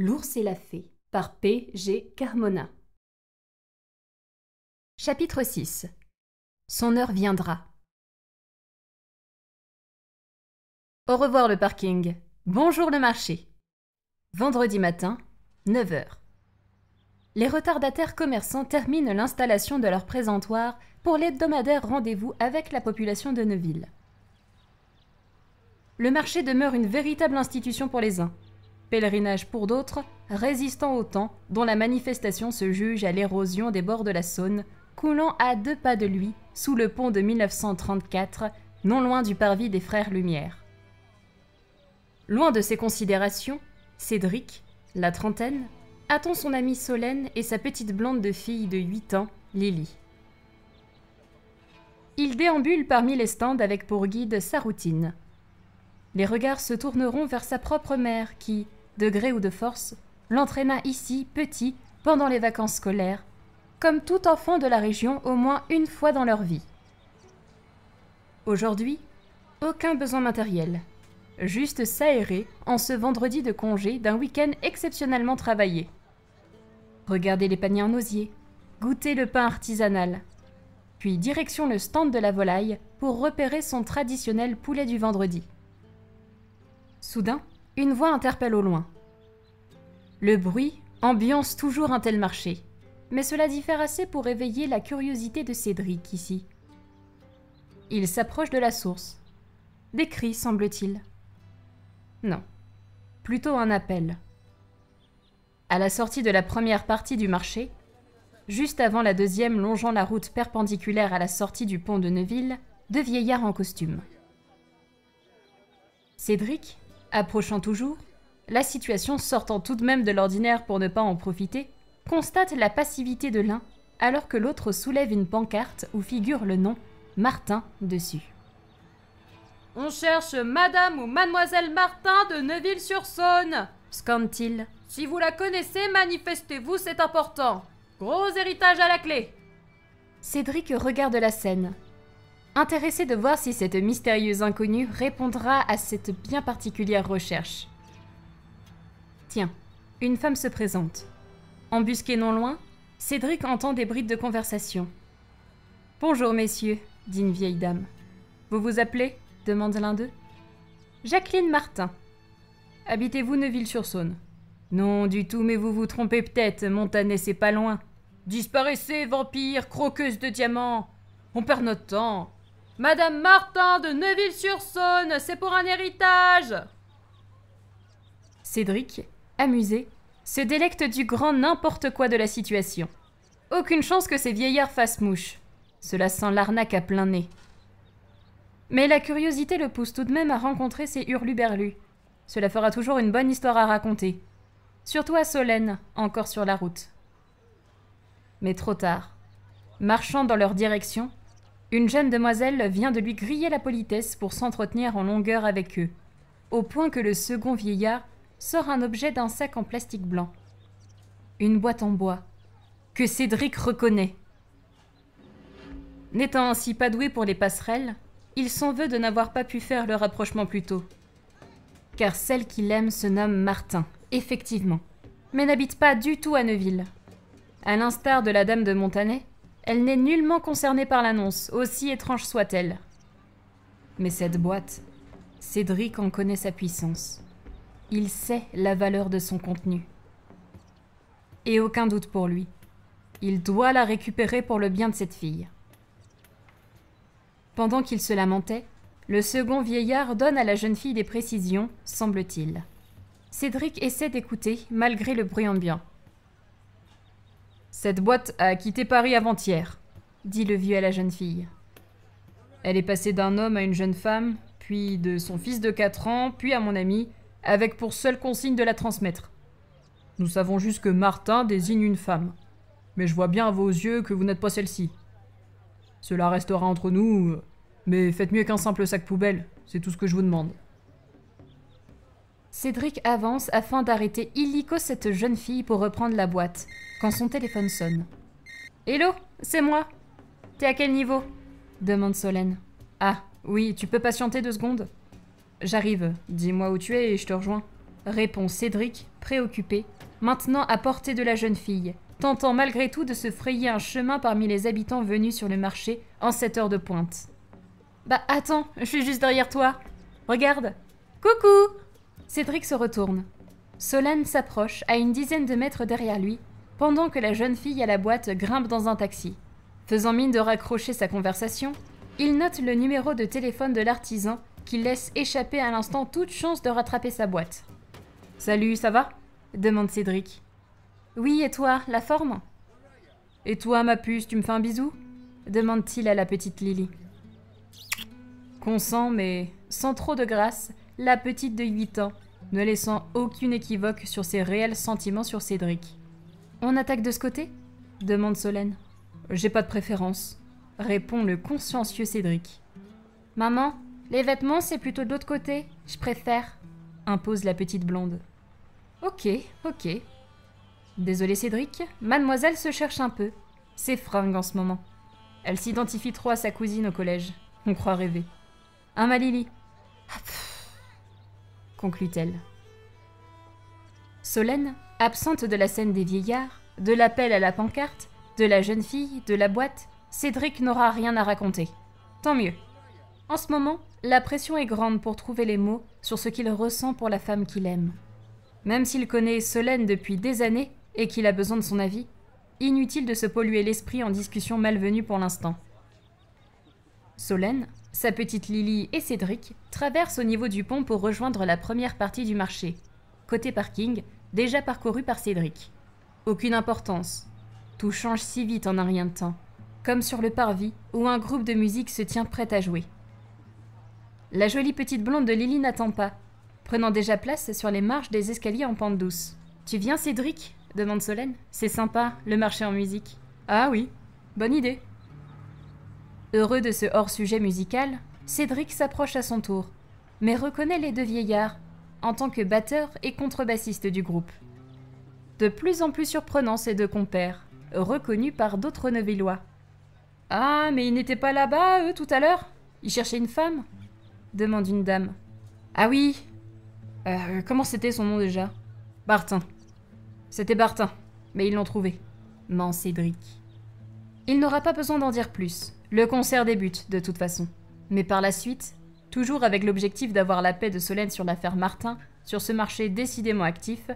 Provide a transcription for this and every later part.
L'ours et la fée par P. G. Carmona. Chapitre 6. Son heure viendra. Au revoir le parking. Bonjour le marché. Vendredi matin, 9 h. Les retardataires commerçants terminent l'installation de leur présentoir pour l'hebdomadaire rendez-vous avec la population de Neuville. Le marché demeure une véritable institution pour les uns, pèlerinage pour d'autres, résistant au temps dont la manifestation se juge à l'érosion des bords de la Saône, coulant à 2 pas de lui sous le pont de 1934, non loin du parvis des Frères Lumière. Loin de ces considérations, Cédric, la trentaine, attend son amie Solène et sa petite blonde de fille de 8 ans, Lily. Il déambule parmi les stands avec pour guide sa routine. Les regards se tourneront vers sa propre mère qui, de gré ou de force, l'entraîna ici, petit, pendant les vacances scolaires, comme tout enfant de la région au moins une fois dans leur vie. Aujourd'hui, aucun besoin matériel, juste s'aérer en ce vendredi de congé d'un week-end exceptionnellement travaillé. Regarder les paniers en osier, goûter le pain artisanal, puis direction le stand de la volaille pour repérer son traditionnel poulet du vendredi. Soudain, une voix interpelle au loin. Le bruit ambiance toujours un tel marché, mais cela diffère assez pour éveiller la curiosité de Cédric ici. Il s'approche de la source. Des cris, semble-t-il. Non, plutôt un appel. À la sortie de la première partie du marché, juste avant la deuxième longeant la route perpendiculaire à la sortie du pont de Neuville, 2 vieillards en costume. Cédric, approchant toujours, la situation sortant tout de même de l'ordinaire pour ne pas en profiter, constate la passivité de l'un alors que l'autre soulève une pancarte où figure le nom Martin dessus. « On cherche Madame ou Mademoiselle Martin de Neuville-sur-Saône !» scande-t-il. « Si vous la connaissez, manifestez-vous, c'est important. Gros héritage à la clé !» Cédric regarde la scène, intéressé de voir si cette mystérieuse inconnue répondra à cette bien particulière recherche. Tiens, une femme se présente. Embusqué non loin, Cédric entend des brides de conversation. « Bonjour, messieurs, » dit une vieille dame. « Vous vous appelez ?» demande l'un d'eux. « Jacqueline Martin. »« Habitez-vous Neuville-sur-Saône ?»« Non, du tout, mais vous vous trompez peut-être, Montanet, c'est pas loin. »« Disparaissez, vampire, croqueuse de diamants. On perd notre temps. »« Madame Martin de Neuville-sur-Saône, c'est pour un héritage !» Cédric, amusé, se délecte du grand n'importe quoi de la situation. Aucune chance que ces vieillards fassent mouche. Cela sent l'arnaque à plein nez. Mais la curiosité le pousse tout de même à rencontrer ces hurluberlus. Cela fera toujours une bonne histoire à raconter. Surtout à Solène, encore sur la route. Mais trop tard. Marchant dans leur direction, une jeune demoiselle vient de lui griller la politesse pour s'entretenir en longueur avec eux, au point que le second vieillard sort un objet d'un sac en plastique blanc. Une boîte en bois, que Cédric reconnaît. N'étant ainsi pas doué pour les passerelles, il s'en veut de n'avoir pas pu faire le rapprochement plus tôt. Car celle qu'il aime se nomme Martin, effectivement, mais n'habite pas du tout à Neuville. À l'instar de la dame de Montanet, elle n'est nullement concernée par l'annonce, aussi étrange soit-elle. Mais cette boîte, Cédric en connaît sa puissance. Il sait la valeur de son contenu. Et aucun doute pour lui. Il doit la récupérer pour le bien de cette fille. Pendant qu'il se lamentait, le second vieillard donne à la jeune fille des précisions, semble-t-il. Cédric essaie d'écouter, malgré le bruit ambiant. « Cette boîte a quitté Paris avant-hier, » dit le vieux à la jeune fille. « Elle est passée d'un homme à une jeune femme, puis de son fils de 4 ans, puis à mon ami, avec pour seule consigne de la transmettre. Nous savons juste que Martin désigne une femme, mais je vois bien à vos yeux que vous n'êtes pas celle-ci. Cela restera entre nous, mais faites mieux qu'un simple sac poubelle, c'est tout ce que je vous demande. » Cédric avance afin d'arrêter illico cette jeune fille pour reprendre la boîte, quand son téléphone sonne. « Hello, c'est moi. T'es à quel niveau ?» demande Solène. « Ah, oui, tu peux patienter 2 secondes ? » « J'arrive. Dis-moi où tu es et je te rejoins. » répond Cédric, préoccupé, maintenant à portée de la jeune fille, tentant malgré tout de se frayer un chemin parmi les habitants venus sur le marché en cette heure de pointe. Bah attends, je suis juste derrière toi. Regarde. Coucou! Cédric se retourne. Solène s'approche à une dizaine de mètres derrière lui, pendant que la jeune fille à la boîte grimpe dans un taxi. Faisant mine de raccrocher sa conversation, il note le numéro de téléphone de l'artisan qui laisse échapper à l'instant toute chance de rattraper sa boîte. « Salut, ça va ?» demande Cédric. « Oui, et toi, la forme ?»« Et toi, ma puce, tu me fais un bisou ?» demande-t-il à la petite Lily. Consent, mais sans trop de grâce, la petite de 8 ans, ne laissant aucune équivoque sur ses réels sentiments sur Cédric. « On attaque de ce côté ?» demande Solène. « J'ai pas de préférence », répond le consciencieux Cédric. « Maman, les vêtements c'est plutôt de l'autre côté, je préfère », impose la petite blonde. « Ok, ok. » Désolé Cédric, mademoiselle se cherche un peu. C'est fringue en ce moment. Elle s'identifie trop à sa cousine au collège. On croit rêver. « Hein, ma Lily ?» conclut-elle. Solène, absente de la scène des vieillards, de l'appel à la pancarte, de la jeune fille, de la boîte, Cédric n'aura rien à raconter. Tant mieux. En ce moment, la pression est grande pour trouver les mots sur ce qu'il ressent pour la femme qu'il aime. Même s'il connaît Solène depuis des années et qu'il a besoin de son avis, inutile de se polluer l'esprit en discussion malvenue pour l'instant. Solène, sa petite Lily et Cédric traversent au niveau du pont pour rejoindre la première partie du marché, côté parking, déjà parcouru par Cédric. Aucune importance. Tout change si vite en un rien de temps, comme sur le parvis où un groupe de musique se tient prêt à jouer. La jolie petite blonde de Lily n'attend pas, prenant déjà place sur les marches des escaliers en pente douce. « Tu viens, Cédric ?» demande Solène. « C'est sympa, le marché en musique. »« Ah oui, bonne idée. » Heureux de ce hors-sujet musical, Cédric s'approche à son tour, mais reconnaît les deux vieillards en tant que batteur et contrebassiste du groupe. De plus en plus surprenants ces deux compères, reconnus par d'autres Neuvillois. « Ah, mais ils n'étaient pas là-bas, eux, tout à l'heure? Ils cherchaient une femme ?» demande une dame. « Ah oui. Comment c'était son nom déjà? Bartin. C'était Bartin, mais ils l'ont trouvé. » ment Cédric. Il n'aura pas besoin d'en dire plus. Le concert débute, de toute façon. Mais par la suite, toujours avec l'objectif d'avoir la paix de Solène sur l'affaire Martin, sur ce marché décidément actif,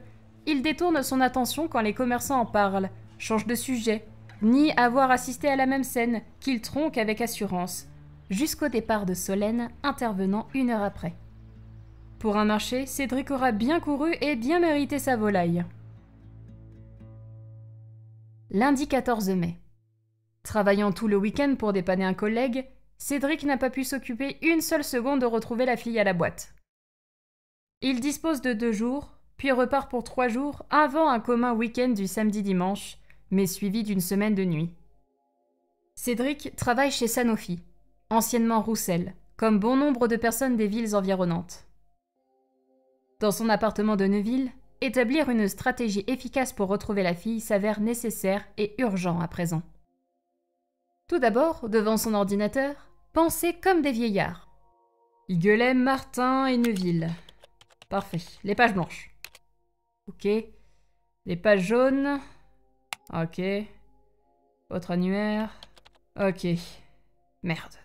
il détourne son attention quand les commerçants en parlent, change de sujet, nie avoir assisté à la même scène, qu'il tronque avec assurance, jusqu'au départ de Solène, intervenant 1 heure après. Pour un marché, Cédric aura bien couru et bien mérité sa volaille. Lundi 14 mai. Travaillant tout le week-end pour dépanner un collègue, Cédric n'a pas pu s'occuper une seule seconde de retrouver la fille à la boîte. Il dispose de 2 jours, puis repart pour 3 jours avant un commun week-end du samedi-dimanche, mais suivi d'une semaine de nuit. Cédric travaille chez Sanofi, anciennement Roussel, comme bon nombre de personnes des villes environnantes. Dans son appartement de Neuville, établir une stratégie efficace pour retrouver la fille s'avère nécessaire et urgent à présent. Tout d'abord, devant son ordinateur, pensez comme des vieillards. Iguelem, Martin et Neuville. Parfait. Les pages blanches. Ok. Les pages jaunes. Ok. Autre annuaire. Ok. Merde.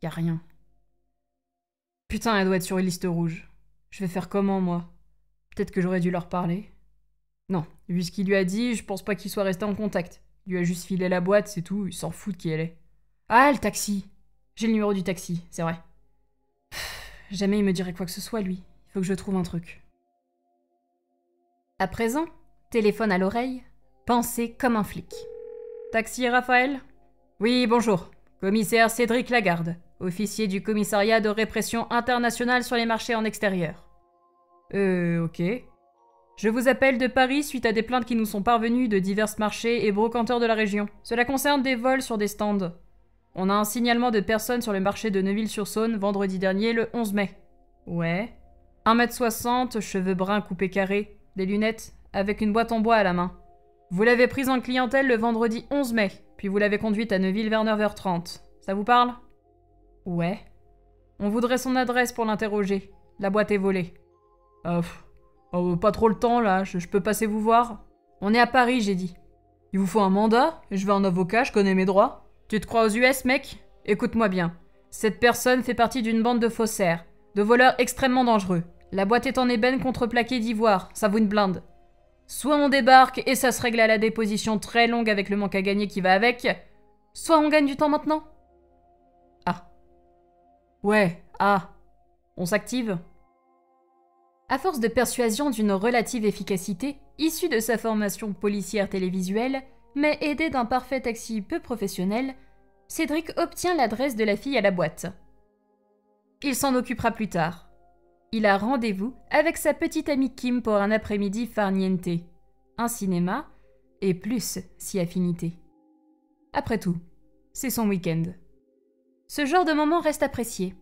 Y a rien. Putain, elle doit être sur une liste rouge. Je vais faire comment, moi? Peut-être que j'aurais dû leur parler. Non, vu ce qu'il lui a dit, je pense pas qu'il soit resté en contact. Il lui a juste filé la boîte, c'est tout, il s'en fout de qui elle est. Ah, le taxi! J'ai le numéro du taxi, c'est vrai. Jamais il me dirait quoi que ce soit, lui. Il faut que je trouve un truc. À présent, téléphone à l'oreille, pensez comme un flic. Taxi, Raphaël? Oui, bonjour. Commissaire Cédric Lagarde, officier du commissariat de répression internationale sur les marchés en extérieur. Ok. Je vous appelle de Paris suite à des plaintes qui nous sont parvenues de divers marchés et brocanteurs de la région. Cela concerne des vols sur des stands. On a un signalement de personnes sur le marché de Neuville-sur-Saône vendredi dernier, le 11 mai. Ouais. 1m60, cheveux bruns coupés carrés, des lunettes, avec une boîte en bois à la main. Vous l'avez prise en clientèle le vendredi 11 mai, puis vous l'avez conduite à Neuville vers 9h30. Ça vous parle? Ouais. On voudrait son adresse pour l'interroger. La boîte est volée. Oh, pas trop le temps, là, je peux passer vous voir. On est à Paris, j'ai dit. Il vous faut un mandat, je veux un avocat, je connais mes droits. Tu te crois aux US, mec? Écoute-moi bien. Cette personne fait partie d'une bande de faussaires, de voleurs extrêmement dangereux. La boîte est en ébène contreplaquée d'ivoire, ça vaut une blinde. Soit on débarque et ça se règle à la déposition très longue avec le manque à gagner qui va avec, soit on gagne du temps maintenant. Ah. Ouais, ah. On s'active? À force de persuasion d'une relative efficacité, issue de sa formation policière télévisuelle, mais aidé d'un parfait taxi peu professionnel, Cédric obtient l'adresse de la fille à la boîte. Il s'en occupera plus tard. Il a rendez-vous avec sa petite amie Kim pour un après-midi farniente, un cinéma et plus si affinité. Après tout, c'est son week-end. Ce genre de moment reste apprécié.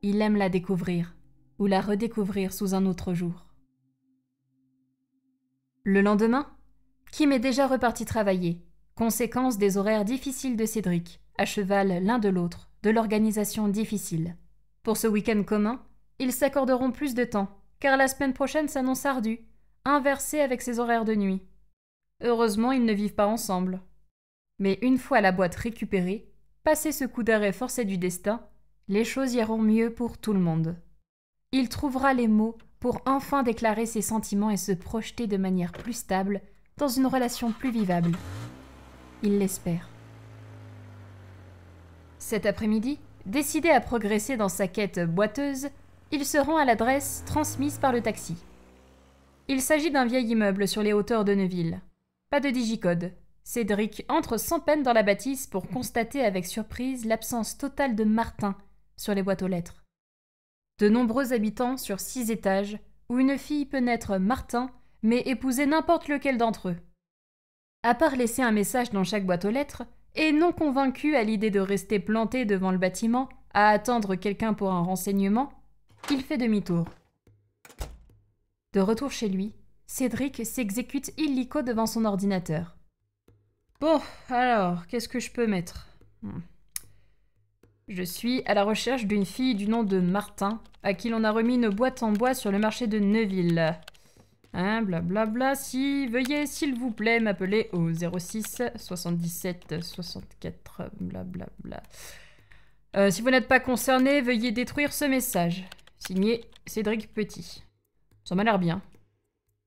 Il aime la découvrir ou la redécouvrir sous un autre jour. Le lendemain, Kim est déjà reparti travailler, conséquence des horaires difficiles de Cédric, à cheval l'un de l'autre, de l'organisation difficile. Pour ce week-end commun, ils s'accorderont plus de temps, car la semaine prochaine s'annonce ardue, inversée avec ses horaires de nuit. Heureusement, ils ne vivent pas ensemble. Mais une fois la boîte récupérée, passé ce coup d'arrêt forcé du destin, les choses iront mieux pour tout le monde. Il trouvera les mots pour enfin déclarer ses sentiments et se projeter de manière plus stable dans une relation plus vivable. Il l'espère. Cet après-midi, décidé à progresser dans sa quête boiteuse, il se rend à l'adresse transmise par le taxi. Il s'agit d'un vieil immeuble sur les hauteurs de Neuville. Pas de digicode. Cédric entre sans peine dans la bâtisse pour constater avec surprise l'absence totale de Martin sur les boîtes aux lettres. De nombreux habitants sur 6 étages, où une fille peut naître Martin, mais épouser n'importe lequel d'entre eux. À part laisser un message dans chaque boîte aux lettres, et non convaincu à l'idée de rester planté devant le bâtiment, à attendre quelqu'un pour un renseignement, il fait demi-tour. De retour chez lui, Cédric s'exécute illico devant son ordinateur. Bon, alors, qu'est-ce que je peux mettre ? Je suis à la recherche d'une fille du nom de Martin, à qui l'on a remis une boîte en bois sur le marché de Neuville. Hein, blablabla, veuillez s'il vous plaît m'appeler au 06 77 64 blablabla. Si vous n'êtes pas concerné, veuillez détruire ce message. Signé Cédric Petit. Ça m'a l'air bien.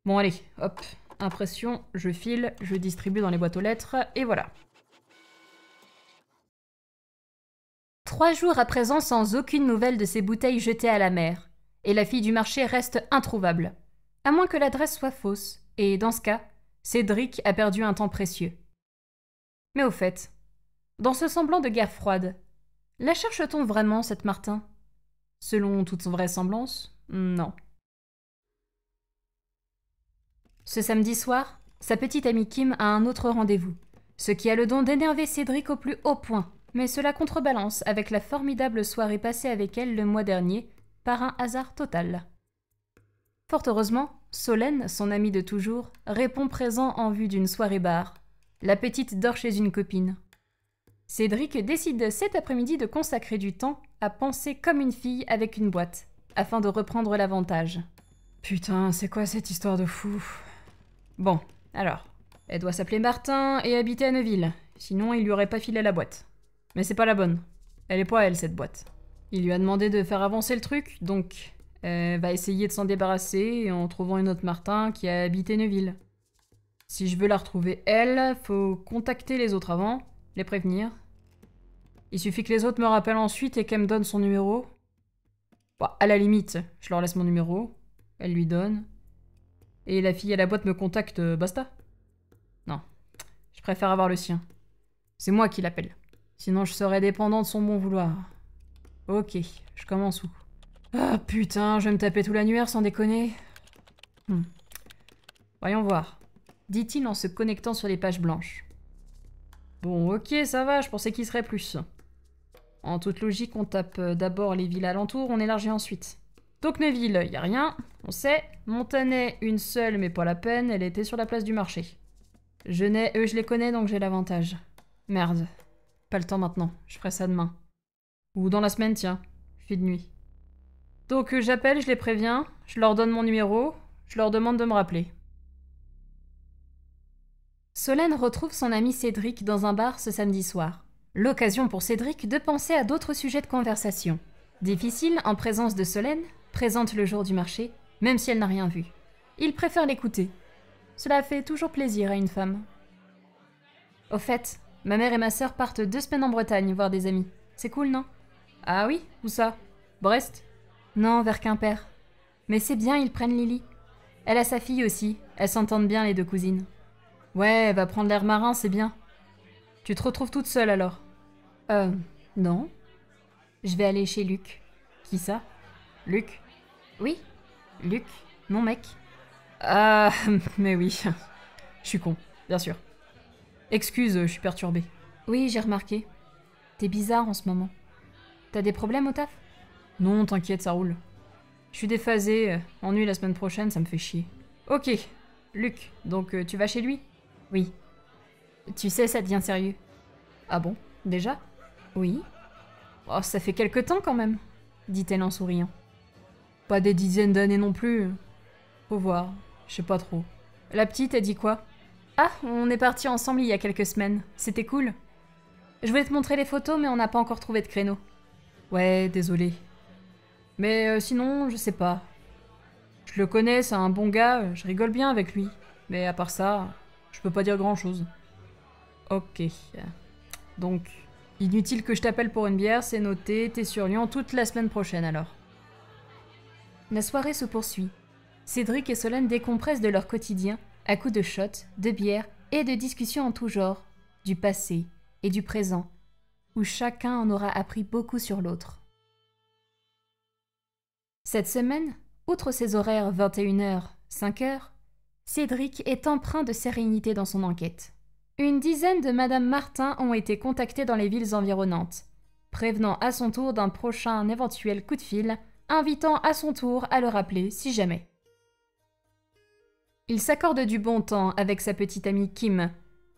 Bon allez, hop, impression, je file, je distribue dans les boîtes aux lettres, et voilà. 3 jours à présent sans aucune nouvelle de ces bouteilles jetées à la mer, et la fille du marché reste introuvable, à moins que l'adresse soit fausse, et dans ce cas, Cédric a perdu un temps précieux. Mais au fait, dans ce semblant de guerre froide, la cherche-t-on vraiment, cette Martin? Selon toute vraisemblance, non. Ce samedi soir, sa petite amie Kim a un autre rendez-vous, ce qui a le don d'énerver Cédric au plus haut point. Mais cela contrebalance avec la formidable soirée passée avec elle le mois dernier, par un hasard total. Fort heureusement, Solène, son amie de toujours, répond présent en vue d'une soirée bar. La petite dort chez une copine. Cédric décide cet après-midi de consacrer du temps à penser comme une fille avec une boîte, afin de reprendre l'avantage. Putain, c'est quoi cette histoire de fou? Bon, alors, elle doit s'appeler Martin et habiter à Neuville, sinon il lui aurait pas filé la boîte. Mais c'est pas la bonne. Elle est pas elle, cette boîte. Il lui a demandé de faire avancer le truc, donc elle va essayer de s'en débarrasser en trouvant une autre Martin qui a habité Neuville. Si je veux la retrouver elle, faut contacter les autres avant, les prévenir. Il suffit que les autres me rappellent ensuite et qu'elle me donne son numéro. Bon, à la limite, je leur laisse mon numéro, elle lui donne. Et la fille à la boîte me contacte, basta. Non, je préfère avoir le sien. C'est moi qui l'appelle. Sinon, je serais dépendant de son bon vouloir. Ok, je commence où? Ah putain, je vais me taper tout l'annuaire sans déconner. Voyons voir, dit-il en se connectant sur les pages blanches. Bon, ok, ça va, je pensais qu'il serait plus. En toute logique, on tape d'abord les villes alentours, on élargit ensuite. Donc Neuville, y a rien, on sait. Montanet, une seule, mais pas la peine, elle était sur la place du marché. Genêt, eux, je les connais, donc j'ai l'avantage. Merde. Pas le temps maintenant, je ferai ça demain. Ou dans la semaine, tiens, je fais de nuit. Donc j'appelle, je les préviens, je leur donne mon numéro, Je leur demande de me rappeler. Solène retrouve son ami Cédric dans un bar ce samedi soir. L'occasion pour Cédric de penser à d'autres sujets de conversation. Difficile en présence de Solène, présente le jour du marché, même si elle n'a rien vu. Il préfère l'écouter. Cela fait toujours plaisir à une femme. Au fait, ma mère et ma sœur partent 2 semaines en Bretagne voir des amis. C'est cool, non? Ah oui? Où ça? Brest? Non, vers Quimper. Mais c'est bien, ils prennent Lily. Elle a sa fille aussi, elles s'entendent bien les 2 cousines. Ouais, elle va prendre l'air marin, c'est bien. Tu te retrouves toute seule alors? Non. Je vais aller chez Luc. Qui ça? Luc? Oui, Luc, mon mec. Ah, mais oui. Je suis con, bien sûr. Excuse, je suis perturbée. Oui, j'ai remarqué. T'es bizarre en ce moment. T'as des problèmes au taf? Non, t'inquiète, ça roule. Je suis déphasée, ennui la semaine prochaine, ça me fait chier. Ok, Luc, donc tu vas chez lui? Oui. Tu sais, ça devient sérieux. Ah bon? Déjà? Oui. Oh, ça fait quelque temps quand même, dit-elle en souriant. Pas des dizaines d'années non plus. Faut voir, je sais pas trop. La petite, elle dit quoi? Ah, on est partis ensemble il y a quelques semaines. C'était cool. Je voulais te montrer les photos, mais on n'a pas encore trouvé de créneau. Ouais, désolé. Mais sinon, je sais pas. Je le connais, c'est un bon gars, je rigole bien avec lui. Mais à part ça, je peux pas dire grand-chose. Ok. Donc, inutile que je t'appelle pour une bière, c'est noté, t'es sur Lyon toute la semaine prochaine alors. La soirée se poursuit. Cédric et Solène décompressent de leur quotidien à coups de shots, de bière et de discussions en tout genre, du passé et du présent, où chacun en aura appris beaucoup sur l'autre. Cette semaine, outre ses horaires 21h, 5h, Cédric est empreint de sérénité dans son enquête. Une dizaine de Madame Martin ont été contactées dans les villes environnantes, prévenant à son tour d'un prochain éventuel coup de fil, invitant à son tour à le rappeler si jamais. Il s'accorde du bon temps avec sa petite amie Kim,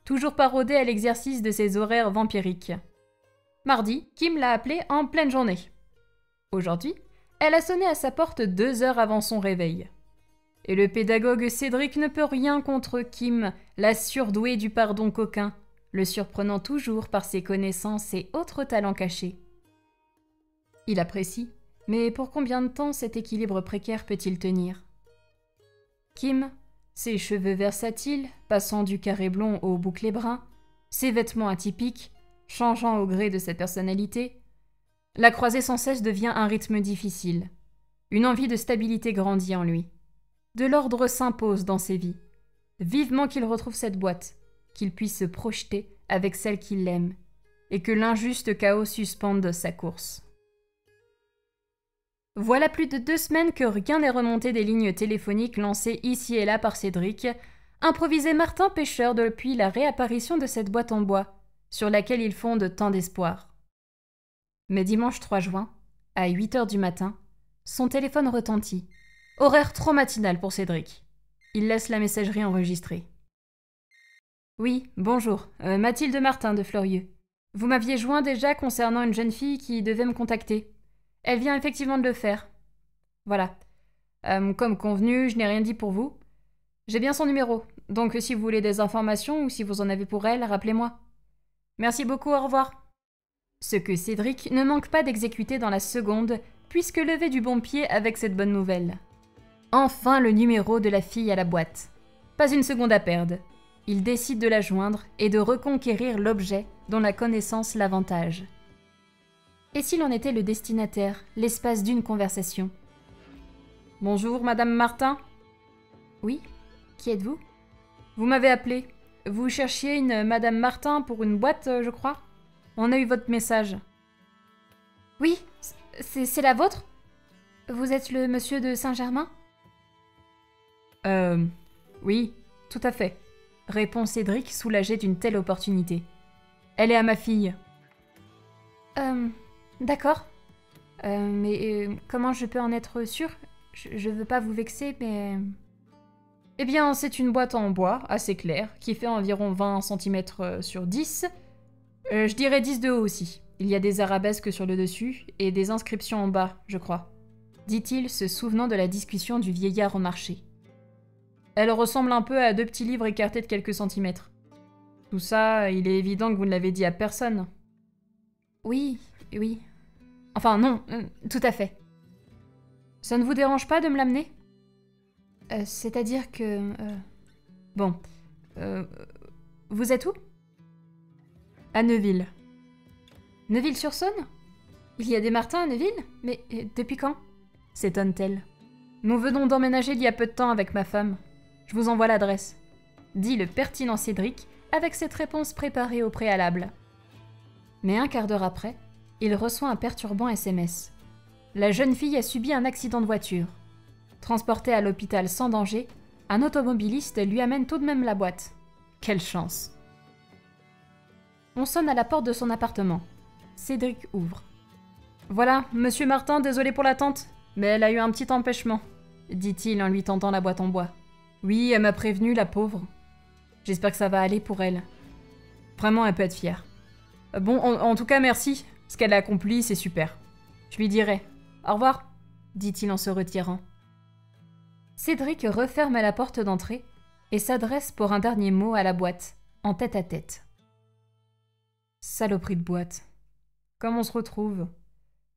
toujours parodée à l'exercice de ses horaires vampiriques. Mardi, Kim l'a appelée en pleine journée. Aujourd'hui, elle a sonné à sa porte 2 heures avant son réveil. Et le pédagogue Cédric ne peut rien contre Kim, la surdouée du pardon coquin, le surprenant toujours par ses connaissances et autres talents cachés. Il apprécie, mais pour combien de temps cet équilibre précaire peut-il tenir? Kim, ses cheveux versatiles, passant du carré blond au bouclé brun, ses vêtements atypiques, changeant au gré de sa personnalité, la croisée sans cesse devient un rythme difficile. Une envie de stabilité grandit en lui. De l'ordre s'impose dans ses vies. Vivement qu'il retrouve cette boîte, qu'il puisse se projeter avec celle qu'il aime, et que l'injuste chaos suspende sa course. Voilà plus de 2 semaines que rien n'est remonté des lignes téléphoniques lancées ici et là par Cédric, improvisé Martin pêcheur depuis la réapparition de cette boîte en bois, sur laquelle il fonde tant d'espoir. Mais dimanche 3 juin, à 8h du matin, son téléphone retentit. Horaire trop matinal pour Cédric. Il laisse la messagerie enregistrée. Oui, bonjour, Mathilde Martin de Fleurieux. Vous m'aviez joint déjà concernant une jeune fille qui devait me contacter. Elle vient effectivement de le faire. Voilà. Comme convenu, je n'ai rien dit pour vous. J'ai bien son numéro, donc si vous voulez des informations ou si vous en avez pour elle, rappelez-moi. Merci beaucoup, au revoir. Ce que Cédric ne manque pas d'exécuter dans la seconde, puisque levé du bon pied avec cette bonne nouvelle. Enfin le numéro de la fille à la boîte. Pas une seconde à perdre. Il décide de la joindre et de reconquérir l'objet dont la connaissance l'avantage. Et s'il en était le destinataire, l'espace d'une conversation? Bonjour, Madame Martin. Oui, qui êtes-vous? Vous m'avez appelé. Vous cherchiez une Madame Martin pour une boîte, je crois? On a eu votre message. Oui, c'est la vôtre? Vous êtes le monsieur de Saint-Germain? Oui, tout à fait, répond Cédric, soulagé d'une telle opportunité. Elle est à ma fille. D'accord. Mais comment je peux en être sûre? Je veux pas vous vexer, mais... Eh bien, c'est une boîte en bois, assez claire, qui fait environ 20 cm sur 10. Je dirais 10 de haut aussi. Il y a des arabesques sur le dessus, et des inscriptions en bas, je crois, dit-il, se souvenant de la discussion du vieillard au marché. Elle ressemble un peu à 2 petits livres écartés de quelques centimètres. Tout ça, il est évident que vous ne l'avez dit à personne. Oui, oui. Enfin non, tout à fait. Ça ne vous dérange pas de me l'amener? C'est-à-dire que... Bon. Vous êtes où? À Neuville. Neuville-sur-Saône? Il y a des Martins à Neuville? Mais depuis quand? S'étonne-t-elle. Nous venons d'emménager il y a peu de temps avec ma femme. Je vous envoie l'adresse. Dit le pertinent Cédric, avec cette réponse préparée au préalable. Mais un quart d'heure après, il reçoit un perturbant SMS. La jeune fille a subi un accident de voiture. Transportée à l'hôpital sans danger, un automobiliste lui amène tout de même la boîte. Quelle chance! On sonne à la porte de son appartement. Cédric ouvre. « Voilà, monsieur Martin, désolé pour l'attente, mais elle a eu un petit empêchement, » dit-il en lui tendant la boîte en bois. « Oui, elle m'a prévenu, la pauvre. J'espère que ça va aller pour elle. Vraiment, elle peut être fière. Bon, en tout cas, merci. Ce qu'elle a accompli, c'est super. Je lui dirai. Au revoir, » dit-il en se retirant. Cédric referme la porte d'entrée et s'adresse pour un dernier mot à la boîte, en tête-à-tête. Saloperie de boîte. Comme on se retrouve.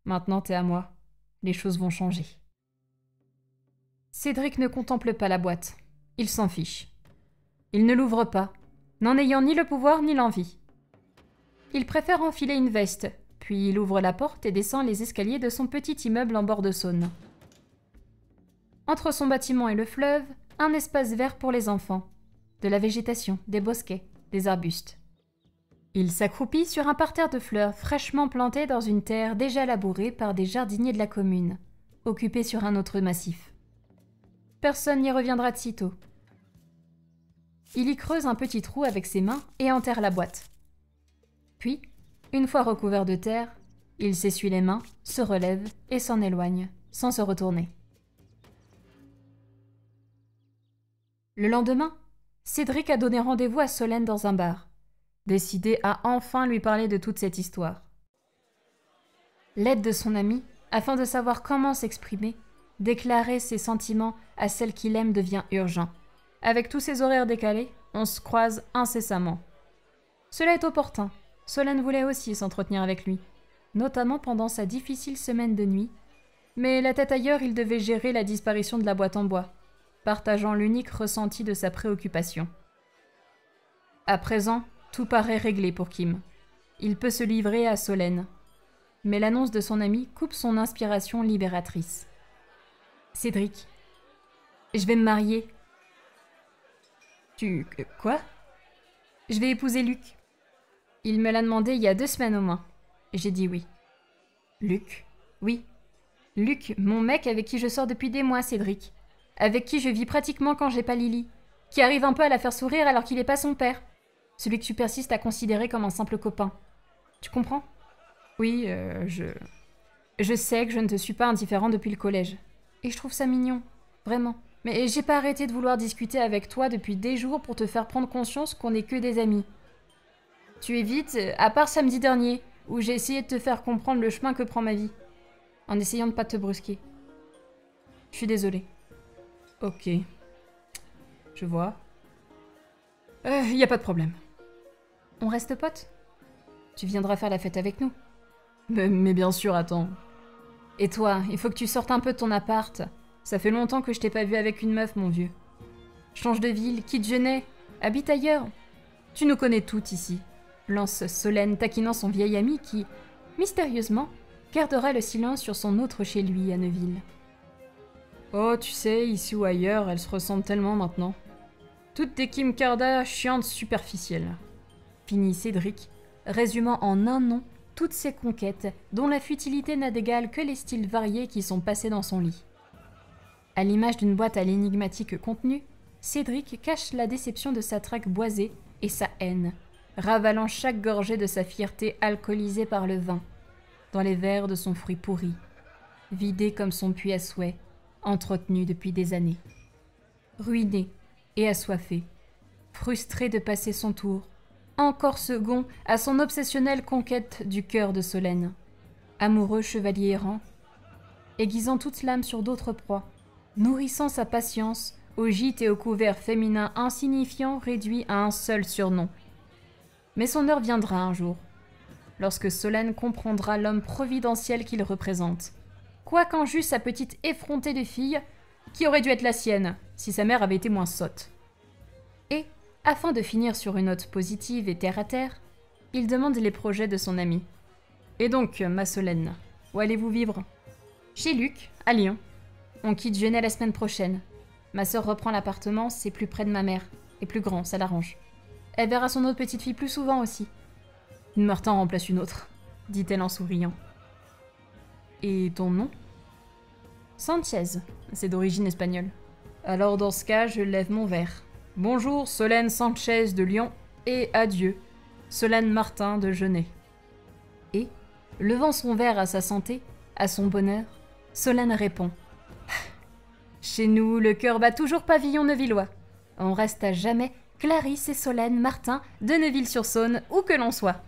Maintenant, t'es à moi. Les choses vont changer. Cédric ne contemple pas la boîte. Il s'en fiche. Il ne l'ouvre pas, n'en ayant ni le pouvoir ni l'envie. Il préfère enfiler une veste, puis il ouvre la porte et descend les escaliers de son petit immeuble en bord de Saône. Entre son bâtiment et le fleuve, un espace vert pour les enfants. De la végétation, des bosquets, des arbustes. Il s'accroupit sur un parterre de fleurs fraîchement plantées dans une terre déjà labourée par des jardiniers de la commune, occupés sur un autre massif. Personne n'y reviendra de sitôt. Il y creuse un petit trou avec ses mains et enterre la boîte. Puis, une fois recouvert de terre, il s'essuie les mains, se relève et s'en éloigne, sans se retourner. Le lendemain, Cédric a donné rendez-vous à Solène dans un bar, décidé à enfin lui parler de toute cette histoire. L'aide de son ami, afin de savoir comment s'exprimer, déclarer ses sentiments à celle qu'il aime devient urgent. Avec tous ses horaires décalés, on se croise incessamment. Cela est opportun. Solène voulait aussi s'entretenir avec lui, notamment pendant sa difficile semaine de nuit, mais la tête ailleurs, il devait gérer la disparition de la boîte en bois, partageant l'unique ressenti de sa préoccupation. À présent, tout paraît réglé pour Kim. Il peut se livrer à Solène. Mais l'annonce de son ami coupe son inspiration libératrice. « Cédric, je vais me marier. » « Quoi ? » ?»« Je vais épouser Luc. Il me l'a demandé il y a 2 semaines au moins. J'ai dit oui. »« Luc ? » ?»« Oui. Luc, mon mec avec qui je sors depuis des mois, Cédric. Avec qui je vis pratiquement quand j'ai pas Lily. Qui arrive un peu à la faire sourire alors qu'il est pas son père. Celui que tu persistes à considérer comme un simple copain. Tu comprends ? Oui, Je sais que je ne te suis pas indifférent depuis le collège. Et je trouve ça mignon. Vraiment. Mais j'ai pas arrêté de vouloir discuter avec toi depuis des jours pour te faire prendre conscience qu'on n'est que des amis. Tu es vite, à part samedi dernier, où j'ai essayé de te faire comprendre le chemin que prend ma vie. En essayant de pas te brusquer. Je suis désolée. Ok. Je vois. Y a pas de problème. On reste potes ? Tu viendras faire la fête avec nous ? Mais bien sûr, attends. Et toi, il faut que tu sortes un peu de ton appart. Ça fait longtemps que je t'ai pas vu avec une meuf, mon vieux. Change de ville, quitte Genève, habite ailleurs. Tu nous connais toutes ici. Lance Solène taquinant son vieil ami qui, mystérieusement, gardera le silence sur son autre chez lui à Neuville. Oh, tu sais, ici ou ailleurs, elles se ressemblent tellement maintenant. Toutes des Kim Karda chiantes superficielles. Finit Cédric, résumant en un nom toutes ses conquêtes, dont la futilité n'a d'égal que les styles variés qui sont passés dans son lit. À l'image d'une boîte à l'énigmatique contenu, Cédric cache la déception de sa traque boisée et sa haine, ravalant chaque gorgée de sa fierté alcoolisée par le vin, dans les verres de son fruit pourri, vidé comme son puits à souhait, entretenu depuis des années. Ruiné et assoiffé, frustré de passer son tour, encore second à son obsessionnelle conquête du cœur de Solène, amoureux chevalier errant, aiguisant toute l'âme sur d'autres proies, nourrissant sa patience au gîte et au couvert féminin insignifiant réduit à un seul surnom. Mais son heure viendra un jour, lorsque Solène comprendra l'homme providentiel qu'il représente. Quoiqu'injuste sa petite effrontée de fille, qui aurait dû être la sienne, si sa mère avait été moins sotte. Et, afin de finir sur une note positive et terre-à-terre, il demande les projets de son ami. « Et donc, ma Solène, où allez-vous vivre ?»« Chez Luc, à Lyon. On quitte Genève la semaine prochaine. Ma sœur reprend l'appartement, c'est plus près de ma mère. Et plus grand, ça l'arrange. Elle verra son autre petite fille plus souvent aussi. » Une Martin remplace une autre, dit-elle en souriant. « Et ton nom ?»« Sanchez, c'est d'origine espagnole. »« Alors dans ce cas, je lève mon verre. Bonjour Solène Sanchez de Lyon, et adieu, Solène Martin de Genève. » Et, levant son verre à sa santé, à son bonheur, Solène répond. « Chez nous, le cœur bat toujours pavillon neuvillois. On reste à jamais Clarisse et Solène Martin de Neuville-sur-Saône, où que l'on soit. »